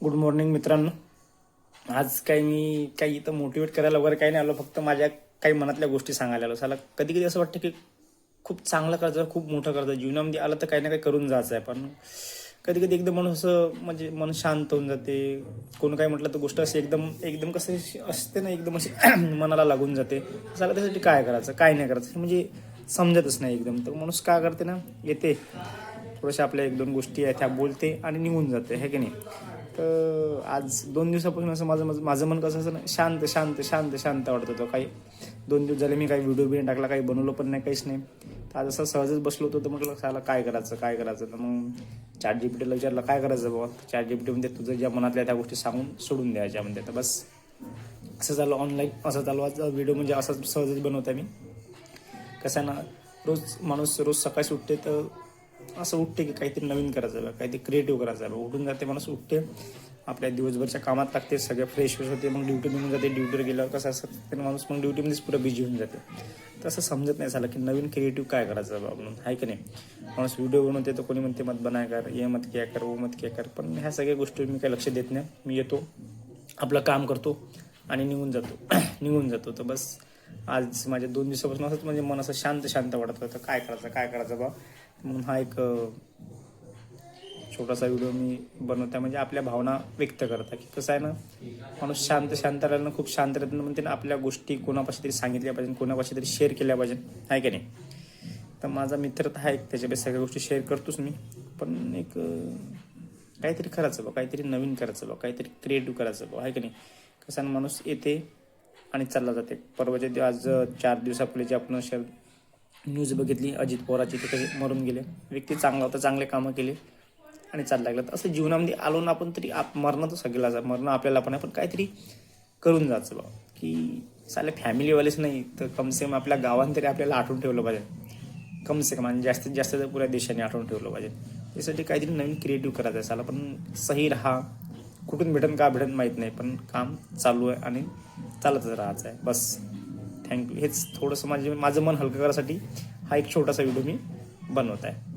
Good morning मित्रांनो. आज मी काही इथं मोटिवेट करायला वगैरे काही नाही आलो, फक्त माझ्या काही मनातल्या गोष्टी सांगायला आलो. साला कधी कधी असं वाटतं की खूप चांगलं करायचं, खूप मोठं करायचं, जीवनामध्ये आलं तर काही ना काही करून जायचं आहे. पण कधी कधी एकदम माणूस असं म्हणजे मन शांत होऊन जाते. कोण काय म्हटलं तर गोष्ट अशी एकदम एकदम कसं असते ना, एकदम अशी मनाला लागून जाते. साला त्यासाठी काय करायचं काय नाही करायचं हे म्हणजे समजतच नाही एकदम. तर माणूस काय करते ना, येते थोड्याशा आपल्या एक दोन गोष्टी आहेत त्या बोलते आणि निघून जाते, हे की नाही. तर आज 2 दिवसापासून असं माझं मन कसं असं ना, शांत शांत शांत शांत वाटत होतं. काही 2 दिवस झाले मी काही व्हिडिओ बिडिओ टाकला, काही बनवलं पण नाही, काहीच नाही. तर आज असं सहजच बसलो होतो, तर म्हटलं साला काय करायचं काय करायचं. तर मग ChatGPTला विचारलं काय करायचं बाबा. ChatGPT म्हणजे तुझं ज्या मनातल्या त्या गोष्टी सांगून सोडून द्यायच्या म्हणजे. तर बस असं झालं ऑनलाईन, असं चालू आज व्हिडिओ म्हणजे असंच सहजच बनवता मी. कसं आहे ना, माणूस रोज सकाळी उठते तर असं उठते की काहीतरी नवीन करायचं आहे, काहीतरी क्रिएटिव्ह करायचं आहे. उठून जाते माणूस, उठते आपल्या दिवसभरच्या कामात लागते, सगळं फ्रेश होते, मग ड्युटी निघून जाते. ड्युटीवर गेल्यावर कसं असं ते माणूस मग ड्युटीमध्येच पुढं बिझी होऊन जाते. तसं समजत नाही झालं की नवीन क्रिएटिव्ह काय करायचं बाबा म्हणून, आहे की नाही. माणूस व्हिडिओ बनवते तर कोणी म्हणते मत बनाय कर, ये मत क्या कर, वो मत क्या कर. पण ह्या सगळ्या गोष्टी मी काही लक्ष देत नाही. मी येतो, आपलं काम करतो आणि निघून जातो निघून जातो. तर बस आज माझ्या 2 दिवसापासून असंच म्हणजे मन असं शांत शांत वाटत होतं, काय करायचं काय करायचं बा म्हणून. हा एक छोटासा व्हिडिओ मी बनवता, म्हणजे आपल्या भावना व्यक्त करता की कसं आहे ना, माणूस शांत शांत राहिलं ना, खूप शांत राहतं ना. म्हणते ना, आपल्या गोष्टी कोणापाशी तरी सांगितल्या पाहिजे, कोणापाशी तरी शेअर केल्या पाहिजे, आहे की नाही. तर माझा मित्र तर आहे, त्याच्यापेक्षा सगळ्या गोष्टी शेअर करतोच मी. पण एक काहीतरी करायचं बा, काहीतरी नवीन करायचं बा, काहीतरी क्रिएटिव्ह करायचं बा, आहे की नाही. कसं ना, माणूस येते आणि चालला जाते. परवाच्या आज 4 दिवसापूर्वी जे आपण न्यूज बघितली अजित पवाराची, ते कसे मरून गेले. व्यक्ती चांगला होता, चांगले कामं केले आणि चालला लागलं. तर असं जीवनामध्ये आलो ना आपण तरी मरणं तर सगळ्याला मरणं आपल्याला पण आहे, पण काहीतरी करून जायचं बा. की साले फॅमिलीवालेच नाही तर कमसे कम आपल्या गावात तरी आपल्याला आठवून ठेवलं पाहिजे, कमसे कम. आणि जास्तीत जास्त तर पुऱ्या देशाने आठवून ठेवलं पाहिजे. त्यासाठी काहीतरी नवीन क्रिएटिव्ह करायचं आहे साला. पण सही राहा, कुठून भेटन का भेटन माहीत नाही, पण काम चालू आहे आणि चालतच राहायचं आहे बस. थँक्यू. हेच थोडंसं माझं मन हलकं करायसाठी हा एक छोटासा व्हिडिओ मी बनवत आहे.